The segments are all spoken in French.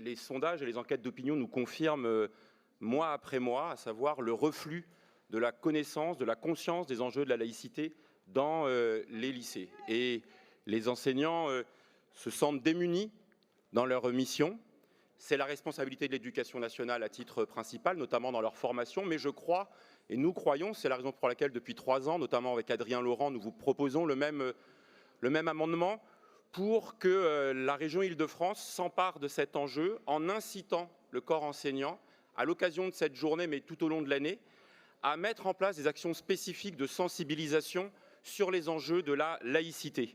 les sondages et les enquêtes d'opinion nous confirment mois après mois, à savoir le reflux de la connaissance, de la conscience des enjeux de la laïcité dans les lycées. Et les enseignants se sentent démunis dans leur mission. C'est la responsabilité de l'éducation nationale à titre principal, notamment dans leur formation, mais je crois, et nous croyons, c'est la raison pour laquelle depuis 3 ans, notamment avec Adrien Laurent, nous vous proposons le même amendement pour que la région Île-de-France s'empare de cet enjeu en incitant le corps enseignant, à l'occasion de cette journée, mais tout au long de l'année, à mettre en place des actions spécifiques de sensibilisation sur les enjeux de la laïcité.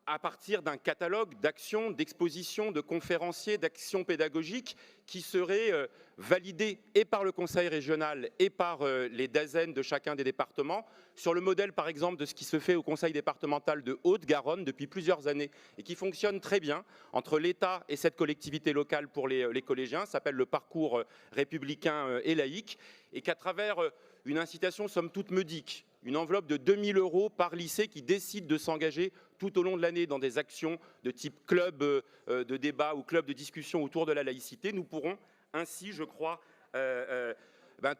À partir d'un catalogue d'actions, d'expositions, de conférenciers, d'actions pédagogiques qui seraient validées et par le Conseil régional et par les DAZEN de chacun des départements, sur le modèle par exemple de ce qui se fait au Conseil départemental de Haute-Garonne depuis plusieurs années et qui fonctionne très bien entre l'État et cette collectivité locale pour les collégiens, ça s'appelle le parcours républicain et laïque, et qu'à travers une incitation somme toute modique, une enveloppe de 2 000 € par lycée qui décide de s'engager tout au long de l'année dans des actions de type club de débat ou club de discussion autour de la laïcité, nous pourrons ainsi, je crois,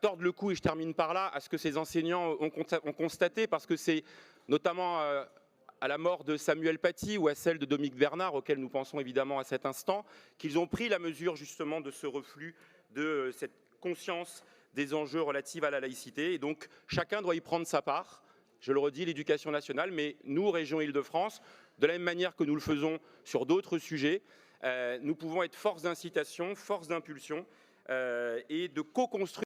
tordre le cou, et je termine par là, à ce que ces enseignants ont constaté, parce que c'est notamment à la mort de Samuel Paty ou à celle de Dominique Bernard, auquel nous pensons évidemment à cet instant, qu'ils ont pris la mesure justement de ce reflux, de cette conscience des enjeux relatifs à la laïcité. Et donc, chacun doit y prendre sa part. Je le redis, l'éducation nationale, mais nous, région Île-de-France, de la même manière que nous le faisons sur d'autres sujets, nous pouvons être force d'incitation, force d'impulsion et de co-construire